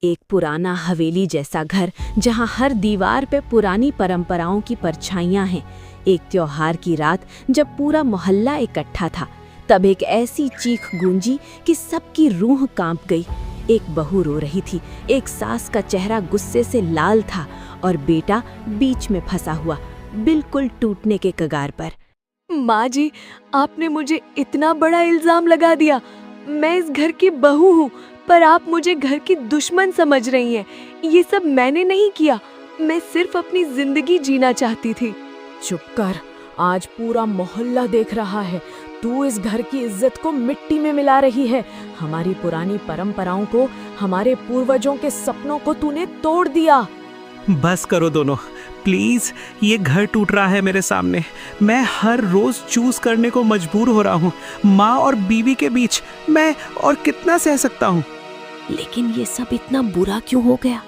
एक पुराना हवेली जैसा घर जहां हर दीवार पे पुरानी परंपराओं की परछाइयां हैं। एक त्योहार की रात जब पूरा मोहल्ला इकट्ठा था, तब एक ऐसी चीख गूंजी कि सबकी रूह कांप गई। एक बहू रो रही थी, एक सास का चेहरा गुस्से से लाल था और बेटा बीच में फंसा हुआ, बिल्कुल टूटने के कगार पर। माँ जी, आपने मुझे इतना बड़ा इल्जाम लगा दिया। मैं इस घर की बहू हूँ, पर आप मुझे घर की दुश्मन समझ रही हैं। ये सब मैंने नहीं किया, मैं सिर्फ अपनी जिंदगी जीना चाहती थी। चुप कर, आज पूरा मोहल्ला देख रहा है। तू इस घर की इज्जत को मिट्टी में मिला रही है। हमारी पुरानी परंपराओं को, हमारे पूर्वजों के सपनों को तूने तोड़ दिया। बस करो दोनों, प्लीज। ये घर टूट रहा है मेरे सामने। मैं हर रोज चूज करने को मजबूर हो रहा हूँ, माँ और बीवी के बीच। मैं और कितना सह सकता हूँ। लेकिन ये सब इतना बुरा क्यों हो गया?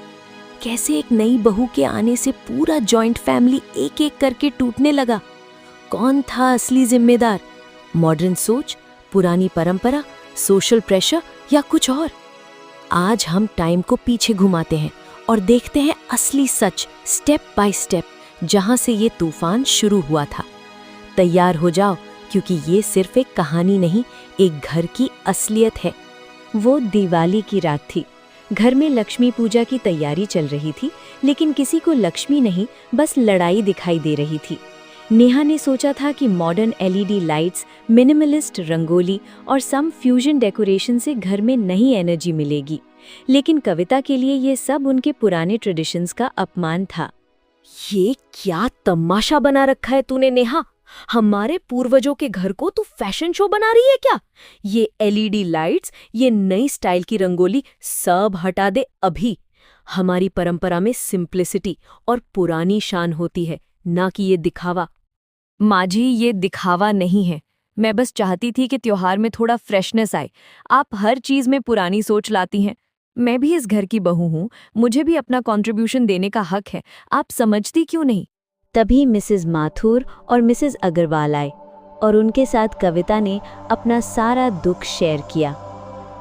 कैसे एक नई बहू के आने से पूरा जॉइंट फैमिली एक एक करके टूटने लगा? कौन था असली जिम्मेदार? मॉडर्न सोच, पुरानी परंपरा, सोशल प्रेशर या कुछ और? आज हम टाइम को पीछे घुमाते हैं और देखते हैं असली सच, स्टेप बाय स्टेप, जहां से ये तूफान शुरू हुआ था। तैयार हो जाओ, क्योंकि ये सिर्फ एक कहानी नहीं, एक घर की असलियत है। वो दिवाली की रात थी। घर में लक्ष्मी पूजा की तैयारी चल रही थी, लेकिन किसी को लक्ष्मी नहीं, बस लड़ाई दिखाई दे रही थी। नेहा ने सोचा था कि modern LED lights, minimalist rangoli और सम फ्यूजन डेकोरेशन से घर में नई एनर्जी मिलेगी, लेकिन कविता के लिए ये सब उनके पुराने ट्रेडिशंस का अपमान था। ये क्या तमाशा बना रखा है तूने नेहा? हमारे पूर्वजों के घर को तू फैशन शो बना रही है क्या? ये एलईडी लाइट्स, ये नई स्टाइल की रंगोली सब हटा दे अभी। हमारी परंपरा में सिंप्लिसिटी और पुरानी शान होती है, ना कि ये दिखावा। माँ जी, ये दिखावा नहीं है। मैं बस चाहती थी कि त्योहार में थोड़ा फ्रेशनेस आए। आप हर चीज में पुरानी सोच लाती हैं। मैं भी इस घर की बहू हूँ, मुझे भी अपना कंट्रीब्यूशन देने का हक है। आप समझती क्यों नहीं? तभी मिसेस माथुर और मिसेस अग्रवाल आए और उनके साथ कविता ने अपना सारा दुख शेयर किया।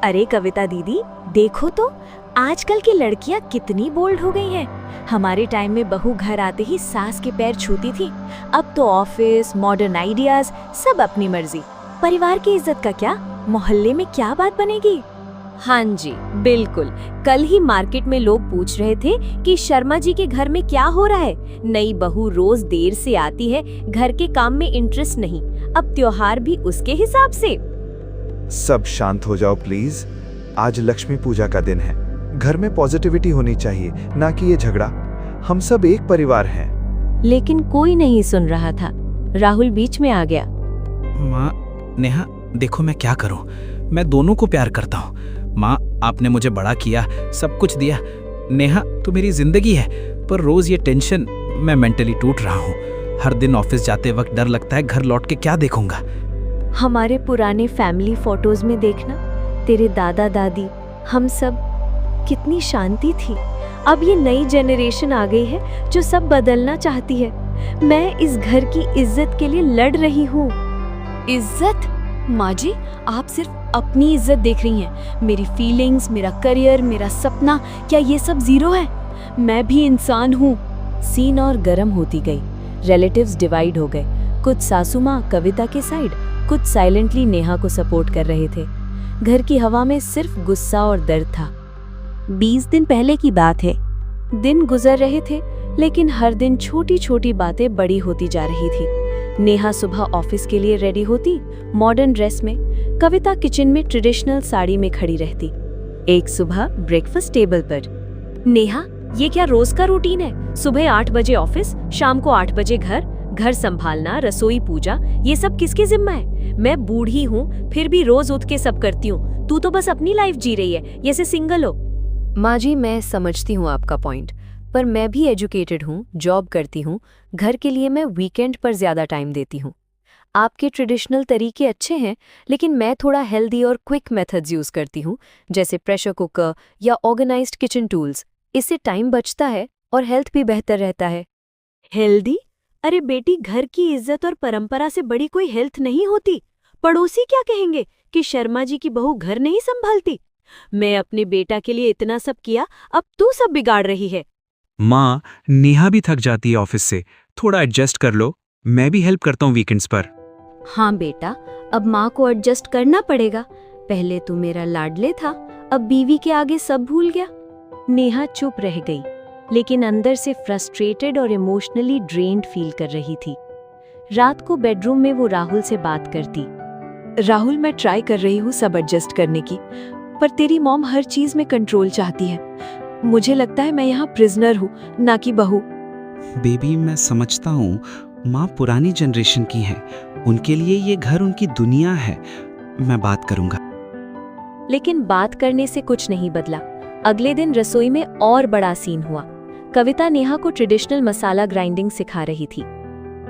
अरे कविता दीदी, देखो तो आजकल की लड़कियां कितनी बोल्ड हो गई हैं। हमारे टाइम में बहू घर आते ही सास के पैर छूती थी। अब तो ऑफिस, मॉडर्न आइडियाज, सब अपनी मर्जी। परिवार की इज्जत का क्या? मोहल्ले में क्या बात बनेगी? हाँ जी, बिल्कुल। कल ही मार्केट में लोग पूछ रहे थे कि शर्मा जी के घर में क्या हो रहा है। नई बहू रोज देर से आती है, घर के काम में इंटरेस्ट नहीं, अब त्योहार भी उसके हिसाब से। सब शांत हो जाओ प्लीज। आज लक्ष्मी पूजा का दिन है। घर में पॉजिटिविटी होनी चाहिए, ना कि ये झगड़ा। हम सब एक परिवार हैं। लेकिन कोई नहीं सुन रहा था। राहुल बीच में आ गया। माँ, नेहा, देखो मैं क्या करूँ। मैं दोनों को प्यार करता हूँ। माँ, आपने मुझे बड़ा किया, सब कुछ दिया। नेहा, तू मेरी जिंदगी है, पर रोज ये टेंशन, मैं मेंटली टूट रहा हूँ। हर दिन ऑफिस जाते वक्त डर लगता है घर लौट के क्या देखूंगा। हमारे पुराने फैमिली फोटोज में देखना, तेरे दादा दादी, हम सब, कितनी शांति थी। अब ये नई जनरेशन आ गई है जो सब बदलना चाहती है। मैं इस घर की इज्जत के लिए लड़ रही हूँ। इज्जत? माँ जी, आप सिर्फ अपनी इज्जत देख रही हैं। मेरी फीलिंग्स, मेरा करियर, मेरा सपना, क्या ये सब जीरो है? मैं भी इंसान हूँ। सीन और गर्म होती गई। रिलेटिव्स डिवाइड हो गए। कुछ सासू माँ कविता के साइड, कुछ साइलेंटली नेहा को सपोर्ट कर रहे थे। घर की हवा में सिर्फ गुस्सा और दर्द था। 20 दिन पहले की बात है। दिन गुजर रहे थे, लेकिन हर दिन छोटी छोटी बातें बड़ी होती जा रही थी। नेहा सुबह ऑफिस के लिए रेडी होती, मॉडर्न ड्रेस में। कविता किचन में ट्रेडिशनल साड़ी में खड़ी रहती। एक सुबह ब्रेकफास्ट टेबल पर। नेहा, ये क्या रोज का रूटीन है? सुबह 8 बजे ऑफिस, शाम को 8 बजे घर, घर संभालना, रसोई, पूजा, ये सब किसकी जिम्मा है? मैं बूढ़ी हूँ, फिर भी रोज उठ के सब करती हूँ। तू तो बस अपनी लाइफ जी रही है, जैसे सिंगल हो। माँ जी, मैं समझती हूँ आपका पॉइंट, पर मैं भी एजुकेटेड हूँ, जॉब करती हूँ। घर के लिए मैं वीकेंड पर ज्यादा टाइम देती हूँ। आपके ट्रेडिशनल तरीके अच्छे हैं, लेकिन मैं थोड़ा हेल्दी और क्विक मेथड्स यूज करती हूँ, जैसे प्रेशर कुकर या ऑर्गेनाइज्ड किचन टूल्स। इससे टाइम बचता है और हेल्थ भी बेहतर रहता है। हेल्दी? अरे बेटी, घर की इज्जत और परंपरा से बड़ी कोई हेल्थ नहीं होती। पड़ोसी क्या कहेंगे कि शर्मा जी की बहू घर नहीं संभालती? मैं अपने बेटा के लिए इतना सब किया, अब तू सब बिगाड़ रही है। माँ, नेहा भी थक जाती है ऑफिस से, थोड़ा एडजस्ट कर लो। मैं भी हेल्प करता हूँ वीकेंड्स पर। हाँ बेटा, अब माँ को एडजस्ट करना पड़ेगा। पहले तू मेरा लाडले था, अब बीवी के आगे सब भूल गया। नेहा चुप रह गई, लेकिन अंदर से फ्रस्ट्रेटेड और इमोशनली ड्रेन्ड फील कर रही थी। रात को बेडरूम में वो राहुल से बात करती। राहुल, मैं ट्राई कर रही हूँ सब एडजस्ट करने की, पर तेरी मॉम हर चीज में कंट्रोल चाहती है। मुझे लगता है मैं यहाँ प्रिजनर हूँ, ना कि बहू। बेबी, मैं समझता हूँ, माँ पुरानी जनरेशन की है, उनके लिए ये घर उनकी दुनिया है। मैं बात करूँगा। लेकिन बात करने से कुछ नहीं बदला। अगले दिन रसोई में और बड़ा सीन हुआ। कविता नेहा को ट्रेडिशनल मसाला ग्राइंडिंग सिखा रही थी।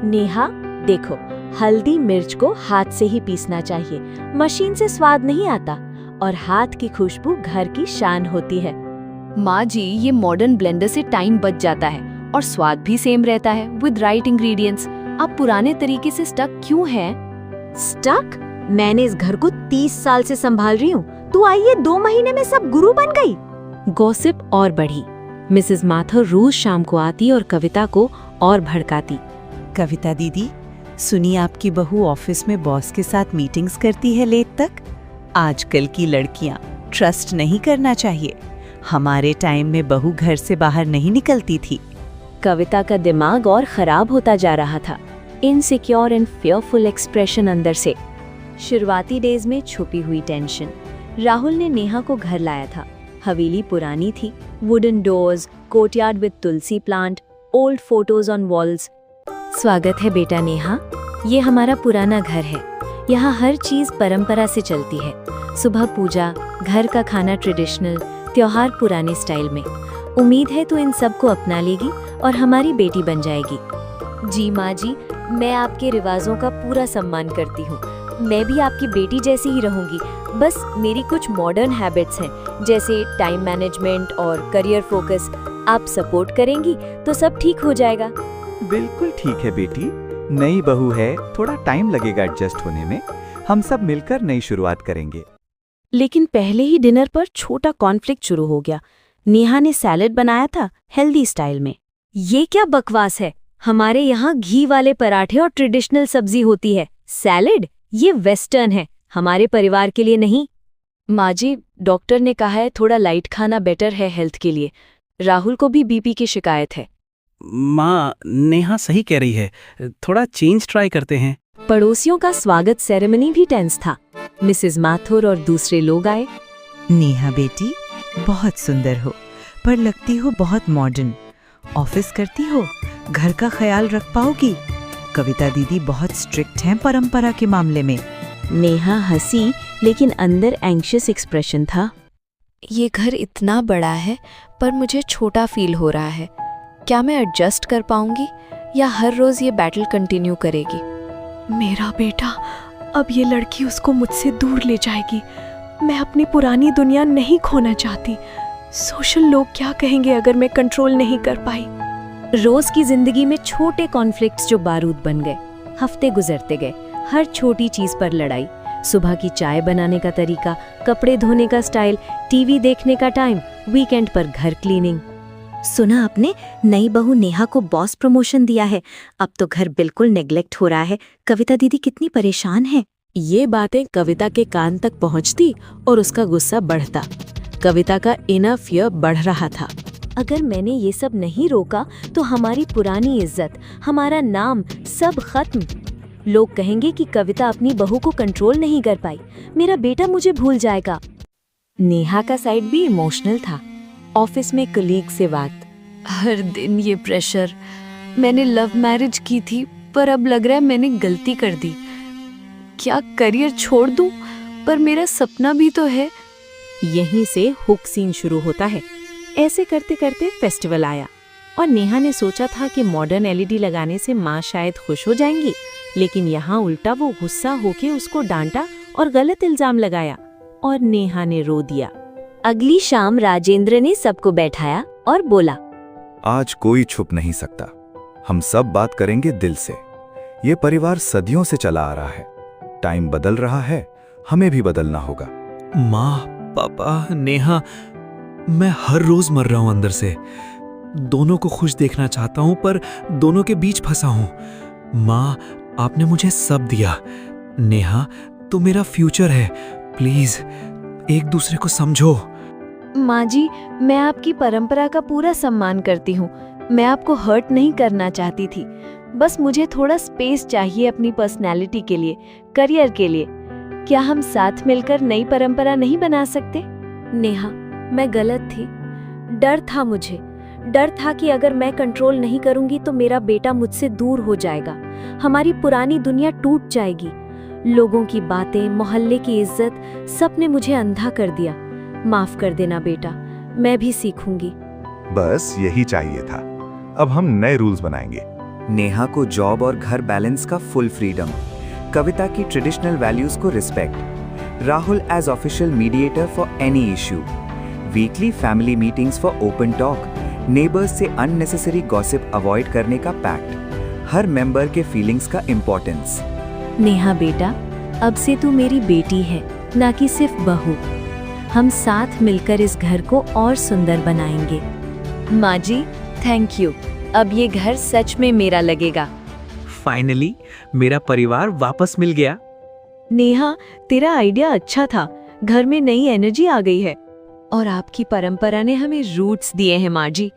नेहा, देखो, हल्दी मिर्च को हाथ से ही पीसना चाहिए, मशीन से स्वाद नहीं आता, और हाथ की खुशबू घर की शान होती है। माँ जी, ये मॉडर्न ब्लेंडर से टाइम बच जाता है और स्वाद भी सेम रहता है विद राइट इंग्रेडिएंट्स। आप पुराने तरीके से स्टक क्यों हैं? स्टक? मैंने इस घर को 30 साल से संभाल रही हूँ, तू आई है 2 महीने में सब गुरु बन गई। गॉसिप और बढ़ी। मिसेस माथुर रोज शाम को आती और कविता को और भड़काती। कविता दीदी, सुनी आपकी बहू ऑफिस में बॉस के साथ मीटिंग्स करती है लेट तक। आजकल की लड़कियां ट्रस्ट नहीं करना चाहिए। हमारे टाइम में बहू घर से बाहर नहीं निकलती थी। कविता का दिमाग और खराब होता जा रहा था। इनसिक्योर एंड फियरफुल एक्सप्रेशन अंदर से। शुरुआती डेज में छुपी हुई टेंशन। राहुल ने नेहा को घर लाया था। हवेली पुरानी थी, wooden doors, courtyard with Tulsi plant, old photos on walls. स्वागत है बेटा नेहा, ये हमारा पुराना घर है। यहाँ हर चीज परंपरा से चलती है। सुबह पूजा, घर का खाना ट्रेडिशनल, त्योहार पुराने स्टाइल में। उम्मीद है तू इन सब को अपना लेगी और हमारी बेटी बन जाएगी। जी माँ जी, मैं आपके रिवाजों का पूरा सम्मान करती हूँ। मैं भी आपकी बेटी जैसी ही रहूंगी, बस मेरी कुछ मॉडर्न हैबिट्स हैं, जैसे टाइम मैनेजमेंट और करियर फोकस। आप सपोर्ट करेंगी तो सब ठीक हो जाएगा। बिल्कुल ठीक है बेटी, नई बहू है, थोड़ा टाइम लगेगा एडजस्ट होने में। हम सब मिलकर नई शुरुआत करेंगे। लेकिन पहले ही डिनर पर छोटा कॉन्फ्लिक्ट शुरू हो गया। नेहा ने सैलेड बनाया था हेल्दी स्टाइल में। ये क्या बकवास है? हमारे यहाँ घी वाले पराठे और ट्रेडिशनल सब्जी होती है। सैलेड ये वेस्टर्न है, हमारे परिवार के लिए नहीं। माँ जी, डॉक्टर ने कहा है थोड़ा लाइट खाना बेटर है हेल्थ के लिए। राहुल को भी बीपी की शिकायत है। माँ, नेहा सही कह रही है, थोड़ा चेंज ट्राई करते हैं। पड़ोसियों का स्वागत सेरेमनी भी टेंस था। मिसेस माथुर और दूसरे लोग आए। नेहा बेटी, बहुत सुंदर हो, पर लगती हो बहुत मॉडर्न। ऑफिस करती हो, घर का ख्याल रख पाओगी? कविता दीदी बहुत स्ट्रिक्ट हैं परंपरा के मामले में। नेहा हंसी, लेकिन अंदर एंग्शियस एक्सप्रेशन था। ये घर इतना बड़ा है, पर मुझे छोटा फील हो रहा है। क्या मैं एडजस्ट कर पाऊंगी या हर रोज ये बैटल कंटिन्यू करेगी? मेरा बेटा, अब ये लड़की उसको मुझसे दूर ले जाएगी। मैं अपनी पुरानी दुनिया नहीं खोना चाहती। सोशल लोग क्या कहेंगे अगर मैं कंट्रोल नहीं कर पाई? रोज की जिंदगी में छोटे कॉन्फ्लिक्ट्स जो बारूद बन गए। हफ्ते गुजरते गए, हर छोटी चीज पर लड़ाई। सुबह की चाय बनाने का तरीका, कपड़े धोने का स्टाइल, टीवी देखने का टाइम, वीकेंड पर घर क्लीनिंग। सुना आपने, नई बहू नेहा को बॉस प्रमोशन दिया है। अब तो घर बिल्कुल नेग्लेक्ट हो रहा है। कविता दीदी कितनी परेशान है। ये बातें कविता के कान तक पहुंचती और उसका गुस्सा बढ़ता। कविता का इनर फियर बढ़ रहा था। अगर मैंने ये सब नहीं रोका तो हमारी पुरानी इज्जत, हमारा नाम सब खत्म। लोग कहेंगे कि कविता अपनी बहू को कंट्रोल नहीं कर पाई, मेरा बेटा मुझे भूल जाएगा। नेहा का साइड भी इमोशनल था। ऑफिस में कलीग से बात। हर दिन ये प्रेशर। मैंने लव मैरिज की थी, पर अब लग रहा है मैंने गलती कर दी। क्या करियर छोड़ दूं? पर मेरा सपना भी तो है। यहीं से हुक सीन शुरू होता है। ऐसे करते करते फेस्टिवल आया और नेहा ने सोचा था कि मॉडर्न एलईडी लगाने से माँ शायद खुश हो जाएंगी, लेकिन यहाँ उल्टा वो गुस्सा होके उसको डांटा और गलत इल्जाम लगाया और नेहा ने रो दिया। अगली शाम राजेंद्र ने सबको बैठाया और बोला, आज कोई छुप नहीं सकता। हम सब बात करेंगे दिल से। ये परिवार सदियों से चला आ रहा है। टाइम बदल रहा है, हमें भी बदलना होगा। माँ, पापा, नेहा, मैं हर रोज मर रहा हूं अंदर से। दोनों को खुश देखना चाहता हूं पर दोनों के बीच फंसा हूं। माँ, आपने मुझे सब दिया। नेहा, तू मेरा फ्यूचर है। प्लीज एक दूसरे को समझो। माँ जी, मैं आपकी परंपरा का पूरा सम्मान करती हूँ। मैं आपको हर्ट नहीं करना चाहती थी। बस मुझे थोड़ा स्पेस चाहिए अपनी पर्सनैलिटी के लिए, करियर के लिए। क्या हम साथ मिलकर नई परंपरा नहीं बना सकते? नेहा, मैं गलत थी। डर था मुझे। डर था कि अगर मैं कंट्रोल नहीं करूंगी तो मेरा बेटा मुझसे दूर हो जाएगा। हमारी पुरानी दुनिया टूट जाएगी। लोगों की बातें, मोहल्ले की इज्जत, सब ने मुझे अंधा कर दिया। माफ कर देना बेटा, मैं भी सीखूंगी। बस यही चाहिए था। अब हम नए रूल्स बनाएंगे। नेहा को जॉब और घर बैलेंस का फुल फ्रीडम, कविता की ट्रेडिशनल वैल्यूज को respect, Rahul as official mediator for any issue, weekly family meetings for open talk, neighbours से अननेसेसरी गॉसिप अवॉइड करने का पैक्ट, हर मेंबर के फीलिंग्स का इम्पोर्टेंस। नेहा बेटा, अब से तू मेरी बेटी है, ना कि सिर्फ बहू। हम साथ मिलकर इस घर को और सुंदर बनाएंगे। माँ जी, थैंक यू। अब ये घर सच में मेरा लगेगा। फाइनली मेरा परिवार वापस मिल गया। नेहा, तेरा आइडिया अच्छा था। घर में नई एनर्जी आ गई है। और आपकी परंपरा ने हमें रूट्स दिए हैं माँ जी।